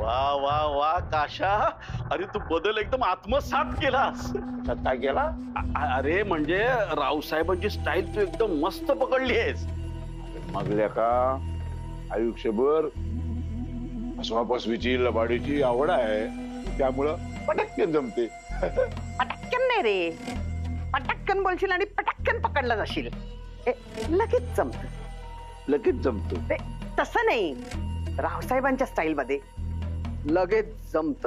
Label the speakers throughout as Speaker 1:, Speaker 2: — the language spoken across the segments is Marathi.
Speaker 1: वा वा वा काशा, अरे तू बदल एकदम आत्मसात केलास.
Speaker 2: काय केला?
Speaker 1: अरे म्हणजे रावसाहेबांची स्टाईल तू एकदम मस्त पकडली आहेस.
Speaker 2: मगल्या का आयुष्यभर फसवाफसवीची लबाडीची आवड आहे, त्यामुळं पटकन जमते.
Speaker 3: पटकन नाही रे, पटकन बोलशील आणि पटकन पकडला जाशील. लगेच जमत.
Speaker 2: लगेच जमतो.
Speaker 3: तसं नाही, रावसाहेबांच्या स्टाईल मध्ये लगेच जमत.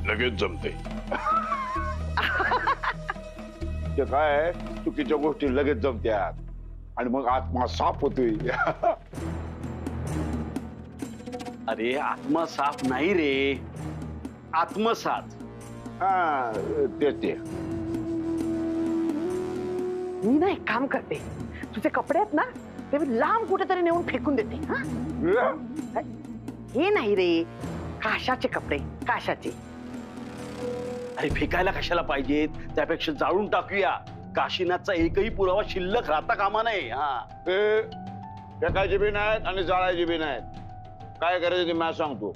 Speaker 2: लगेच जमते. ते काय चुकीच्या गोष्टी लगेच जमत्यात आणि मग आत्मा साफ होतोय.
Speaker 1: अरे आत्मा साफ नाही रे, आत्मसात.
Speaker 2: हा ते
Speaker 3: मी ना एक काम करते, तुझे कपडे आहेत ना ते मी लांब कुठेतरी नेऊन फेकून देते. हे नाही रे, काशाचे कपडे, काशाचे.
Speaker 1: अरे फेकायला कशाला पाहिजेत, त्यापेक्षा जाळून टाकूया. काशीनाथचा एकही पुरावा शिल्लक राहता कामा नये.
Speaker 2: ते फेकायचे बी नाहीत आणि जाळायचे बी नाहीत. काय करायचं ते मला सांगतो.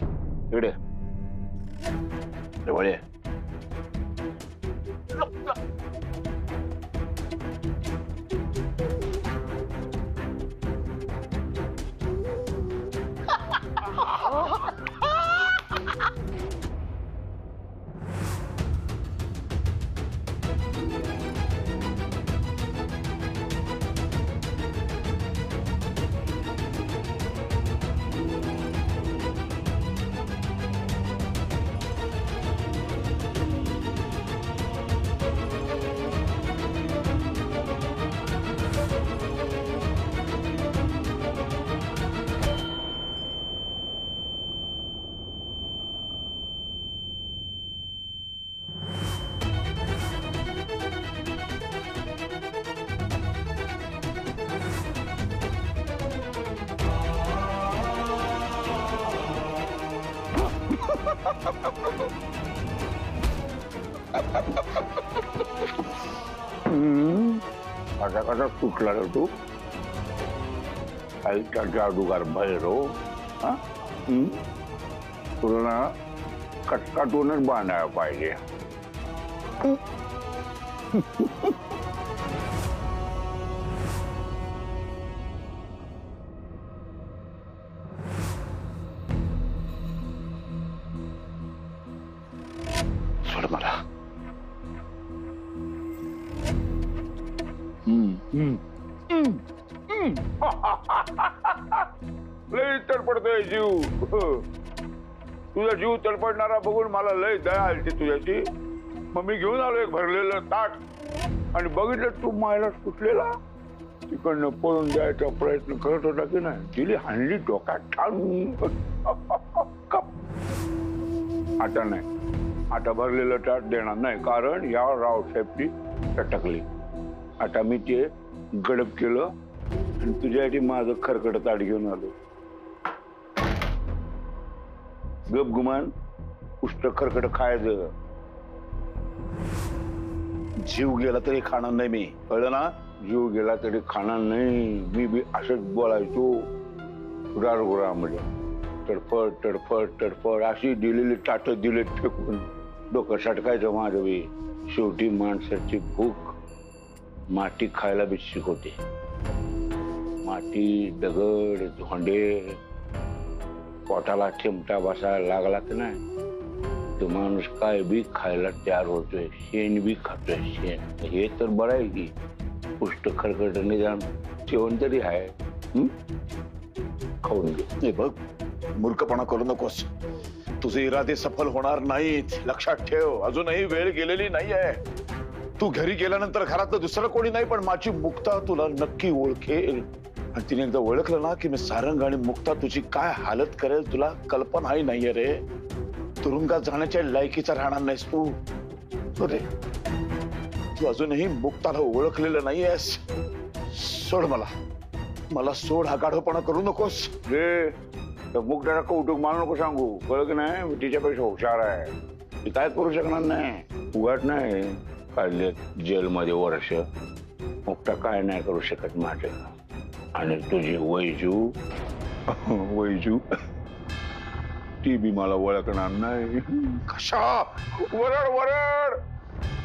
Speaker 2: इकडे जवळ ये. कसा कसा सुटला रे तू? आईचा जादूगार भैरव. तुला ना कटकाटूनच बांधायला पाहिजे. सोड मला. लय तडपडतोय जीव. तुझा जीव तडपडणारा बघून मला लय दया आली तुझ्याची. मग मी घेऊन आलो एक भरलेलं ताट आणि बघितलं तू मायला सुटलेला. तिकडनं पळून द्यायचा प्रयत्न करत होता की नाही, तिला हाणली डोक्यात ठाणून. आता नाही, आता भरलेलं ताट देणार नाही, कारण या रावसाहेबची टटकली. आता मी ते गडप केलं आणि तुझ्यासाठी माझं खरकट ताट घेऊन आलो. गप गुमान उष्ट खरकट खायचं.
Speaker 1: जीव गेला तरी खाणार नाही मी, कळलं ना?
Speaker 2: जीव गेला तरी खाणार नाही. मी बी असंच बोलायचो रारगुरामध्ये. तडफड तडफड तडफड अशी दिलेली ताट दिले फेकून डोकं सटकायचं माझं बी. शेवटी माणसाची भूक माती खायला बी शिकवते. माती, दगड, धोंडे पोटाला चिमटा बसायला लागला तर नाही तो माणूस काय बी खायला तयार होतोय. शेण बी खातोय. शेण हे तर बरं आहे की पुष्ट खरकट निदान जेवण तरी आहे. खाऊन घे.
Speaker 1: बघ, मूर्खपणा करू नकोस. तुझे इरादे सफल होणार नाहीत, लक्षात ठेव. अजूनही वेळ गेलेली नाहीये. तू घरी गेल्यानंतर घरात दुसरं कोणी नाही, पण माझी मुक्ता तुला नक्की ओळखेल. आणि तिने एकदा ओळखलं ना की मी सारंग आणि मुक्ता तुझी काय हालत करेल तुला कल्पनाही नाहीये रे. तुरुंगात जाण्याच्या लायकीचा राहणार नाहीस तू. रे तू अजूनही मुक्ताला ओळखलेलं नाहीयेस. सोड मला, मला सोड. हा गाढवपणा करू नकोस
Speaker 2: रे. मुक्ताला कौतुक मानू नको सांगू, कळ की नाही? मी तिच्यापेक्षा हुशार आहे. ती काय करू शकणार नाही. उगाच नाही काढले जेलमध्ये वर्ष. मुक्ता काय नाही करू शकत माझं. आणि तुझी वैजू वैजू ती बी मला ओळखणार नाही.
Speaker 1: कशा
Speaker 2: वरड वरड,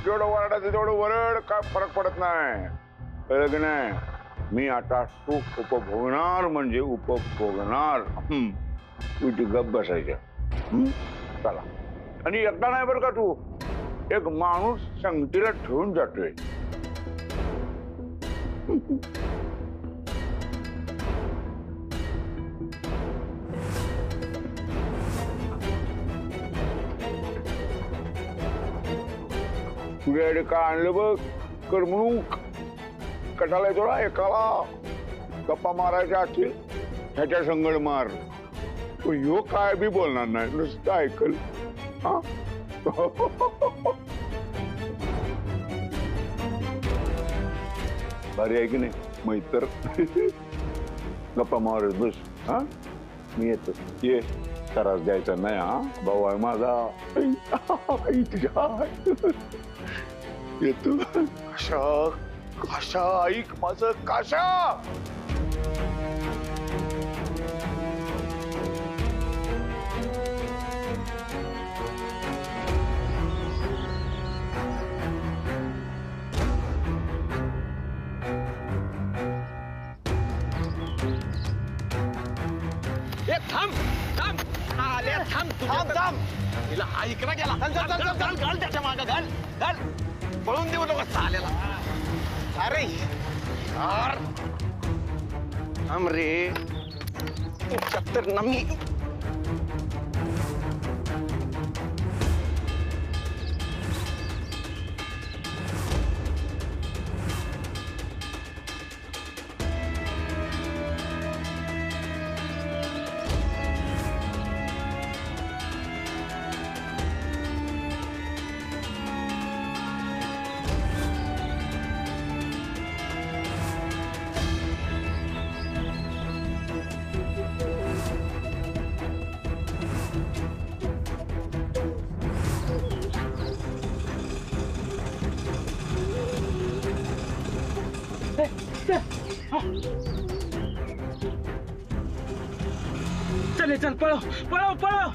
Speaker 2: जेवढं वरडायचं तेवढं वरड, काय फरक पडत नाही. कळलं की नाही? मी आता सुख उपभोगणार म्हणजे उपभोगणार. तू ती गप बसायच्या. चला. आणि एकटा नाही बरं का तू, एक माणूस संगतीला ठेवून जातोय. तुझ्याकडे काय आणलं बघ, करमणूक. कशाला येतो ना एकाला गप्पा मारायच्या असतील ह्याच्या संगड मार. तो ह्यो काय बी बोलणार नाही, नुसतं ऐकल. हा भारी आहे की नाही मैत्र. गप्पा मारत बस. हा मी येतो. ये, त्रास द्यायचा नाही. हा भाऊ आहे माझा. येतो.
Speaker 1: कशा कशा ऐक माझं कशा.
Speaker 4: थांब थांब आल्या, थांब थांब थांब. तिला हा इकडे गेला. घाल घाल त्याच्या मागं, घाल घाल. पळून देऊ नको चालेला. अरे यार, थांब रे. तर ना मी
Speaker 5: चल चल, पळो पळो पळो.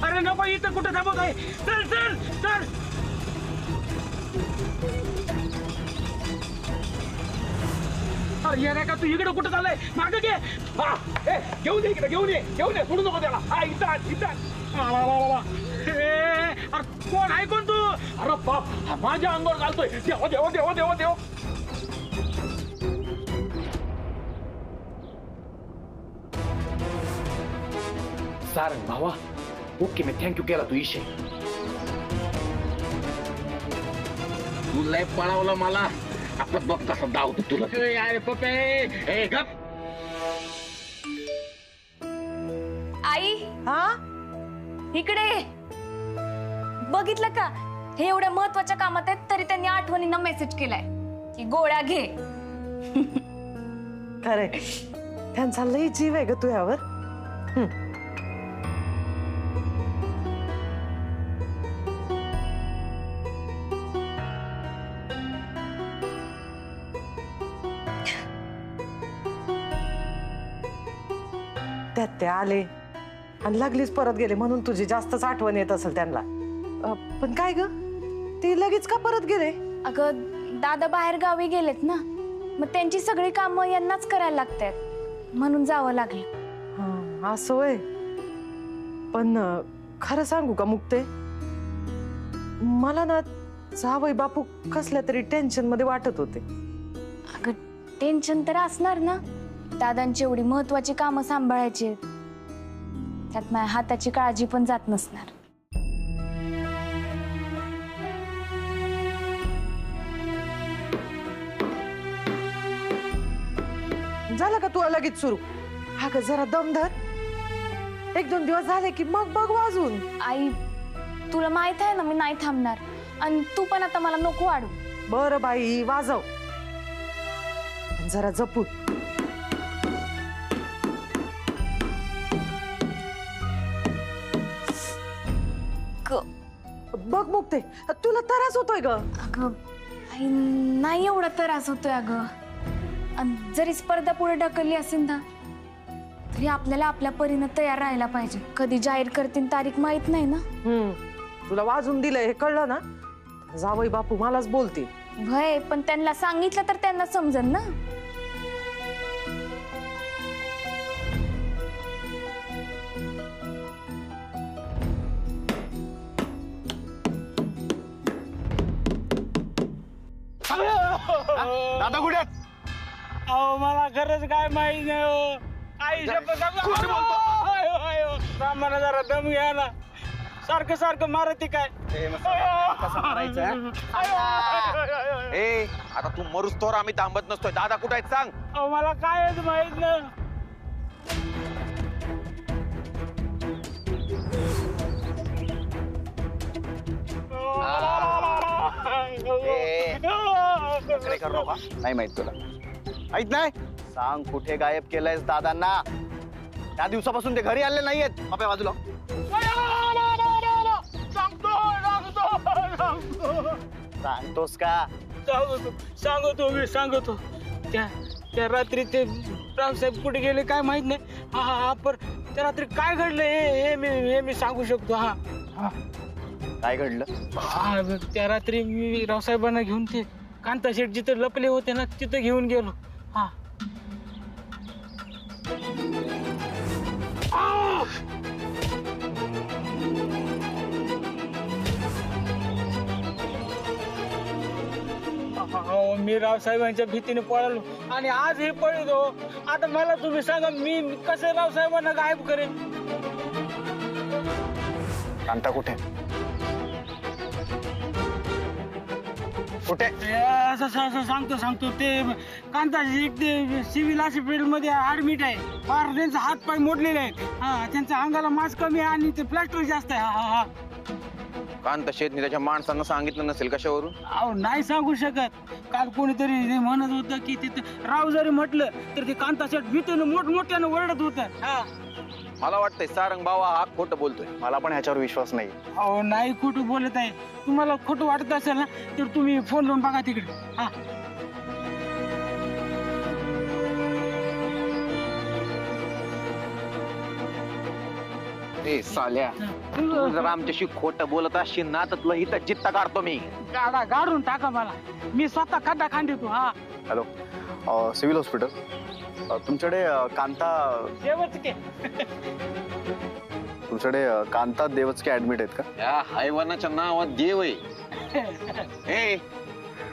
Speaker 5: अरे नको, इथं कुठं थांबवत आहे. चल चल चल. अरे ये का तू इकडे कुठं चाललंय? मागं घे. हा, घेऊन ये इकडे, घेऊन ये, घेऊन ये. सोडू नको त्याला. हा इथं इथं. अरे कोण आहे, कोण तू? अरे बाप, माझ्या अंगावर घालतोय. देवा देवा देवा देवा देवा.
Speaker 4: सारंग भावा, ओके मी थँक्यू केला तू इशे. तू लय पळावलं मला. आपण बघ कसं धावतो तुला. अरे पप्पे, ए गप.
Speaker 6: आई,
Speaker 3: हा
Speaker 6: इकडे बघितलं का? हे एवढ्या महत्वाच्या कामात आहेत तरी त्यांनी आठवणीनं मेसेज केलाय की गोळ्या घे.
Speaker 3: खरे, त्यांचा लई जीव आहे ग तुझ्यावर. त्यात ते आले आणि लागलीच परत गेले म्हणून तुझी जास्तच आठवण येत असेल त्यांना. पण काय ग, ते लगेच का परत गेले?
Speaker 6: अगं दादा बाहेर गावी गेलेत ना, मग त्यांची सगळी कामं यांनाच करायला लागतात म्हणून जावं लागलं.
Speaker 3: असं होय. पण खरं सांगू का मुक्ते, मला ना जावई बापू कसल्या तरी टेन्शन मध्ये वाटत होते.
Speaker 6: अगं टेन्शन तर असणार ना, दादांची एवढी महत्वाची कामं सांभाळायची, त्यात माझ्या हाताची काळजी पण जात नसणार.
Speaker 3: झालं का तुला लगेच सुरू? हा ग जरा दम धर. 1-2 दिवस झाले की मग बघ वाजून.
Speaker 6: आई, तुला माहित आहे ना मी नाही थांबणार, आणि तू पण आता मला नको वाढू.
Speaker 3: बरं बाई, वाजव. जरा जपून. बघ मुक्ते, तुला त्रास होतोय ग?
Speaker 6: अगं आई, नाही एवढा त्रास होतोय. अगं आणि जरी स्पर्धा पुढे ढकलली असेल ना तरी आपल्याला आपल्या परीनं तयार राहायला पाहिजे. कधी जाहीर करतील तारीख माहित नाही ना.
Speaker 3: तुला वाजून दिलंय हे कळलं ना, जावई बापू मलाच बोलतील.
Speaker 6: भय पण त्यांना सांगितलं तर त्यांना समजेल ना.
Speaker 4: दादा कुठे आहेत?
Speaker 5: अहो मला खरंच काय माहित नाही हो. आई शपथ मला जरा दम घ्या ना. सारखं सारखं मारती काय.
Speaker 4: ए आता तू मरूस तोवर आम्ही थांबत नसतोय. दादा कुठे आहेत सांग.
Speaker 5: अहो मला कायच माहित नाही.
Speaker 7: नाही माहित तुला. माहित नाही. सांग कुठे गायब केलंयस दादांना. त्या दिवसापासून ते घरी आले नाहीयेत. आपल्या बाजूला सांगतोस का.
Speaker 5: सांगतो त्या रात्री ते रावसाहेब कुठे गेले काय माहित नाही. हा पर त्या रात्री काय घडलं हे मी सांगू शकतो. हा
Speaker 7: काय घडलं.
Speaker 5: त्या रात्री मी रावसाहेबांना घेऊन ते कांता शेठ जिथे लपले होते ना तिथं घेऊन गेलो. हा मी रावसाहेबांच्या भीतीने पळालो आणि आज हे पळतो. आता मला तुम्ही सांगा मी कसं रावसाहेबांना गायब करेन.
Speaker 7: कांता कुठे कुठे.
Speaker 5: असं सांगतो ते कांता ते सिव्हिल हॉस्पिटल मध्ये ऍडमिट आहे. फार त्यांचा हात पाय मोडलेले आहेत. हा त्यांच्या अंगाला मास कमी आहे आणि ते प्लास्टर जास्त आहे. हा
Speaker 4: कांता शेटने त्याच्या माणसांना सांगितलं नसेल कशावरून.
Speaker 5: अहो नाही सांगू शकत. काल कोणीतरी हे म्हणत होतं की तिथं राव जरी म्हटलं तर ते कांता शेट भीतीनं मोठमोठ्यानं ओरडत होतं. हा
Speaker 4: मला वाटतंय सारंग बाबा हा खोटं बोलतोय.
Speaker 7: मला पण ह्याच्यावर विश्वास नाही.
Speaker 5: अहो नाही खोटं बोलत आहे. तुम्हाला खोटं वाटत असेल ना तर तुम्ही फोन लावून बघा तिकडे. हा
Speaker 4: ए साल्या तू जर आमच्याशी खोटं बोलत असशील ना तर तुला इथं चित्ता काढतो मी.
Speaker 5: गाडून टाका मला. मी स्वतः खड्डा खांदतो. हा
Speaker 7: हॅलो सिव्हिल हॉस्पिटल. तुमच्याकडे कांता
Speaker 5: देवचके
Speaker 7: तुमच्याकडे कांता देवचके ऍडमिट आहेत का.
Speaker 4: या हैवानाच्या नावात देव आहे. ए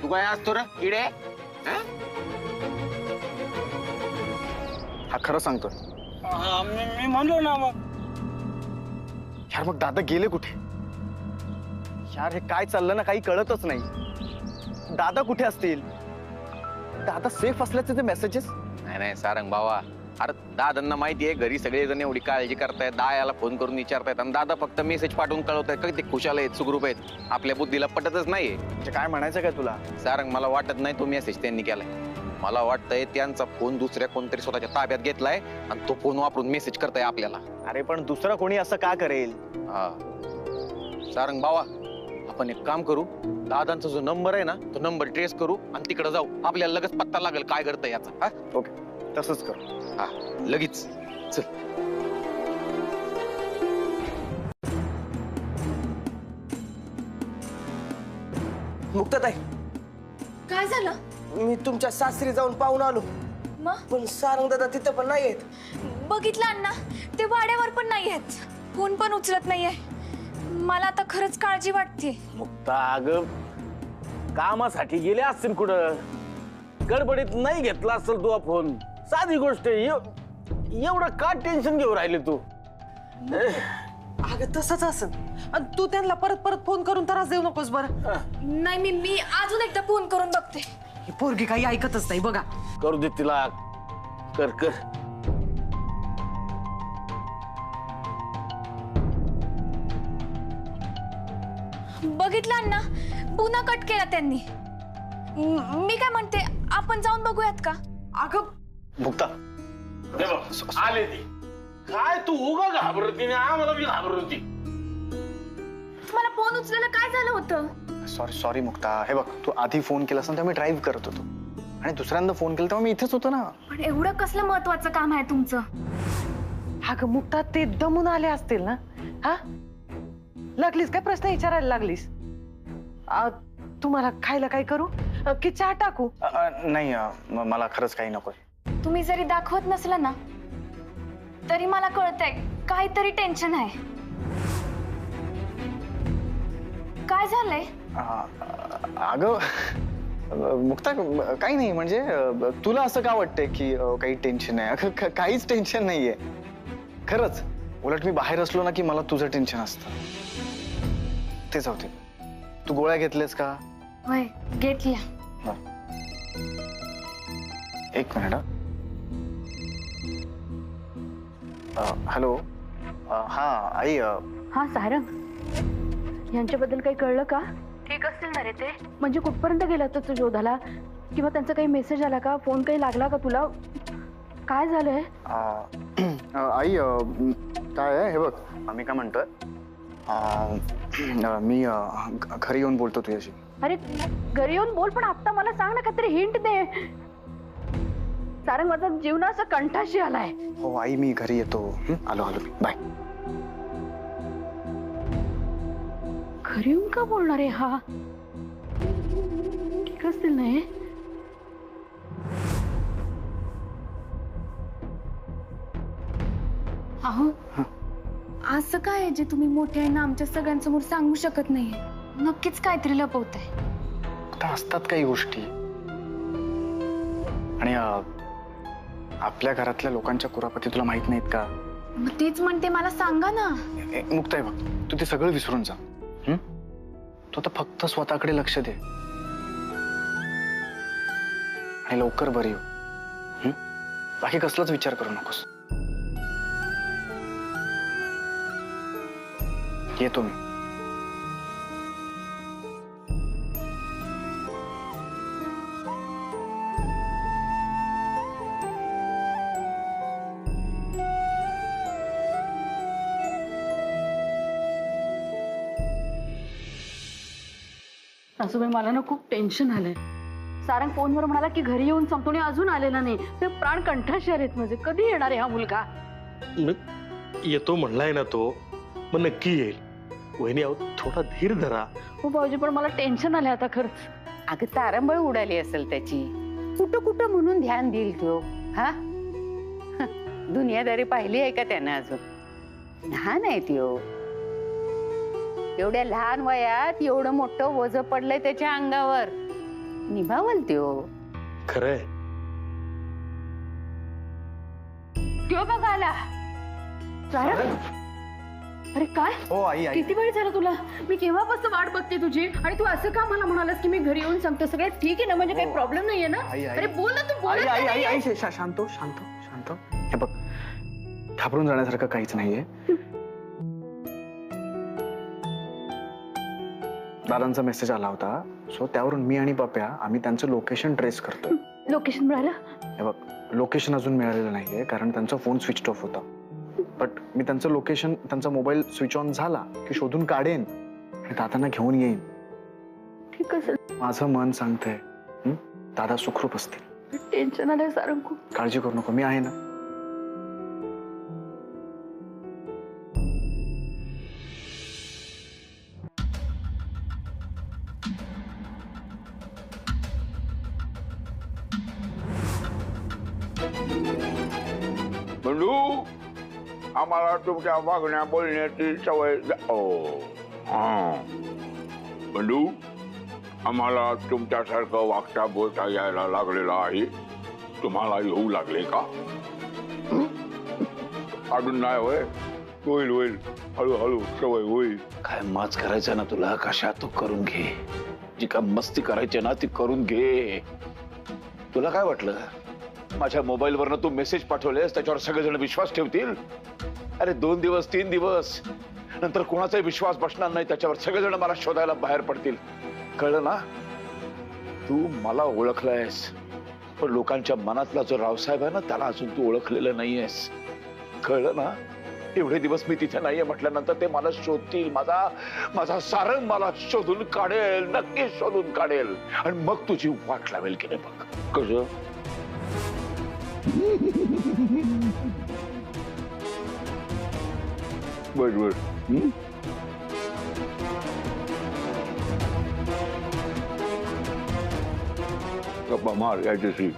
Speaker 4: तू काय असतो रे इडे.
Speaker 7: हा खरं सांगतोय.
Speaker 5: मी म्हणलो ना मग.
Speaker 7: यार मग दादा गेले कुठे. यार हे काय चाललं ना काही कळतच नाही. दादा कुठे असतील. दादा सेफ असल्याचे ते मेसेजेस.
Speaker 4: नाही सारंग बाबा अरे दादांना माहिती आहे घरी सगळेजण एवढी काळजी करतायत. दायाला फोन करून विचारतायत आणि दादा फक्त मेसेज पाठवून कळवतायत का ते खुशाल आहेत सुखरूप आहेत. आपल्या बुद्धीला पटतच नाहीये.
Speaker 7: म्हणजे काय म्हणायचं काय तुला.
Speaker 4: सारंग मला वाटत नाही तो मेसेज त्यांनी केलाय. मला वाटतंय त्यांचा फोन दुसऱ्या कोणतरी स्वतःच्या ताब्यात घेतलाय आणि तो फोन वापरून मेसेज करताय आपल्याला.
Speaker 7: अरे पण दुसरा कोणी असं का करेल.
Speaker 4: हा सारंग बाबा आपण एक काम करू. दादांचा जो नंबर आहे ना तो नंबर ट्रेस करू आणि तिकडे जाऊ. आपल्याला लगेच पत्ता लागेल काय करतंय याचा. हा
Speaker 7: ओके तसंच कर.
Speaker 4: हा लगेच चल.
Speaker 8: मुक्ताताई
Speaker 6: काय झालं.
Speaker 8: मी तुमच्या सासरी जाऊन पाहून आलो
Speaker 6: मग
Speaker 8: पण सारंग दादा तिथं पण नाही आहेत.
Speaker 6: बघितलं अण्णा ते वाड्यावर पण नाही आहेत. फोन पण उचलत नाहीये. मला आता खरंच काळजी वाटते.
Speaker 9: मुक्ता अगं कामासाठी गेले असतील कुठं. गडबडीत नाही घेतला असेल तू फोन. साधी गोष्ट आहे. एवढं का टेन्शन घेऊन राहिले तू.
Speaker 3: अगं तसंच असं. आणि तू त्यांना परत परत फोन करून त्रास देऊ नकोस बरं.
Speaker 6: नाही मी अजून एकदा फोन करून बघते.
Speaker 3: ही पोरगी काही ऐकतच नाही बघा.
Speaker 9: करू दे तिला. कर कर.
Speaker 6: बघितलं अण्णा पुन्हा कट केला त्यांनी. मी काय म्हणते आपण जाऊन बघूयात का.
Speaker 3: अगं
Speaker 7: मुक्ता
Speaker 9: आले ती. काय तू उगा घाबरती नाही आम्हाला बी घाबरती.
Speaker 6: मला फोन उचलायला काय झालं होतं.
Speaker 7: सॉरी मुक्ता. हे बघ तू आधी फोन केलास ना तेव्हा मी ड्राईव्ह करत होतो. आणि दुसऱ्यांदा फोन केला तेव्हा मी इथेच होतो ना.
Speaker 6: पण एवढं कसलं महत्वाचं काम आहे तुमचं?
Speaker 3: अगं मुक्ता, ते दमून आले असतील ना. हा, लागलीस काय प्रश्न विचारायला लागलीस? तुम्हाला खायला काय करू की चहा टाकू?
Speaker 7: नाही मला खरंच काही नकोय.
Speaker 6: तुम्ही जरी दाखवत नसलं ना तरी मला कळतंय काहीतरी टेन्शन आहे. काय झालंय?
Speaker 7: अगं मुक्ता, काही नाही. म्हणजे तुला असं का वाटतंय की काही टेन्शन आहे? अगं काहीच टेन्शन नाहीये खरंच. उलट मी बाहेर असलो ना की मला तुझं टेन्शन असतं. ते जाऊ दे. तू गोळ्या घेतल्यास का?
Speaker 6: होय, घेतल्या.
Speaker 7: एक मिनिट. हॅलो. हा आई.
Speaker 10: हा सारंग, यांच्याबद्दल काही कळलं का? ठीक असतील ना रे ते? म्हणजे कुठपर्यंत गेला तो शोधाला? किंवा त्यांचा काही मेसेज आला का? फोन काही लागला का तुला? काय झालंय?
Speaker 7: आई काय आहे हे बघ, आम्ही काय म्हणतोय, मी घरी येऊन बोलतो तुझ्याशी.
Speaker 10: अरे घरी येऊन बोल, पण आता मला सांग ना, काहीतरी हिंट दे. सारंग, माझा जीवन असं कंठाशी आलाय.
Speaker 7: हो आई, मी घरी येतो. आलो आलो, बाय.
Speaker 10: घरी येऊन का बोलणार आहे हा? ठीक असतील ना हे?
Speaker 6: अहो, असं काय जे तुम्ही मोठे आहे ना आमच्या सगळ्यांसमोर सांगू शकत नाहीये? नक्कीच काहीतरी लपवताय.
Speaker 7: आता असतात काही गोष्टी, आणि आपल्या घरातल्या लोकांच्या कुरापती तुला माहित नाहीत का?
Speaker 6: मग तेच म्हणते, मला सांगा ना.
Speaker 7: मुक्त आहे बघ, तू ते सगळं विसरून जा. तू आता फक्त स्वतःकडे लक्ष दे आणि लवकर बरी हो. बाकी कसलाच विचार करू नकोस. येतो मी.
Speaker 10: सासूबाई, मला ना खूप टेन्शन आलंय. सारंग फोनवर म्हणाला की घरी येऊन सांगतो, आणि अजून आलेला नाही. ते प्राण कंठाशी आलेत माझे. कधी येणार आहे हा मुलगा?
Speaker 11: येतो म्हणलाय ना तो, मग नक्की येईल. वहिनी, अहो थोडा धीर धरा.
Speaker 10: हो भाऊजी, पण मला टेन्शन आलंय आता खरंच.
Speaker 12: अगं तारंबळ उडाली असेल त्याची. कुठं कुठं म्हणून ध्यान देईल तो? हा, दुनियादारी पाहिली आहे का त्यानं? अजून लहान आहे त्यो. एवढ्या लहान वयात एवढं मोठं वज पडलंय त्याच्या अंगावर. निभावल त्यो.
Speaker 11: खरंय.
Speaker 10: त्यो बघ आला. सारंग, अरे काय?
Speaker 7: हो आई, आई.
Speaker 10: किती वेळ झाला तुला? मी केव्हापासून वाट बघते तुझी, आणि तू असं का मला म्हणालास की मी घरी येऊन सांगतो? सगळं ठीक आहे ना? म्हणजे काही प्रॉब्लेम नाहीये ना? अरे बोल ना, तू बोल.
Speaker 7: आई आई आई, शांत शांत शांत. हे बघ, घाबरून जाण्यासारखं काहीच नाहीये. दादांचा मेसेज आला होता, सो त्यावरून मी आणि पप्या आम्ही त्यांचं लोकेशन ट्रेस करतोय.
Speaker 10: लोकेशन मिळालं?
Speaker 7: हे बघ, लोकेशन अजून मिळालेलं नाहीये कारण त्यांचा फोन स्विच ऑफ होता. बट मी त्यांचं लोकेशन, त्यांचा मोबाईल स्विच ऑन झाला की शोधून काढेन आणि दादांना घेऊन येईन.
Speaker 10: ठीक असेल.
Speaker 7: माझं मन सांगतंय दादा सुखरूप असतील.
Speaker 10: टेन्शन आलंय सारंग खूप.
Speaker 7: काळजी करू नको, मी आहे ना.
Speaker 2: बंडू, आम्हाला तुमच्या वागण्या बोलण्याची सवय बंडू, आम्हाला तुमच्यासारखं वागता बोलता यायला लागलेलं आहे. तुम्हाला येऊ लागले का? अजून नाही होय? होईल होईल, हळूहळू सवय होईल.
Speaker 1: काय माच करायचं ना तुला? कशा तू करून घे. जी का मस्ती करायची ना ती करून घे. तुला काय वाटलं माझ्या मोबाईलवरनं तू मेसेज पाठवलेस त्याच्यावर सगळेजण विश्वास ठेवतील? अरे 2 दिवस 3 दिवस नंतर कोणाचाही विश्वास बसणार नाही त्याच्यावर. सगळेजण मला शोधायला बाहेर पडतील. कळलं ना? तू मला ओळखलायस, पण लोकांच्या मनातला जो रावसाहेब आहे ना त्याला अजून तू ओळखलेलं नाहीयेस. कळलं ना? एवढे दिवस मी तिथे नाहीये म्हटल्यानंतर ते मला शोधतील, माझा सारंग मला शोधून काढेल, नक्की शोधून काढेल आणि मग तुझी वाट लावेल की नाही बघ.
Speaker 2: कसं बर गप्पा मार याच्याशी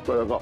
Speaker 2: कळलं का?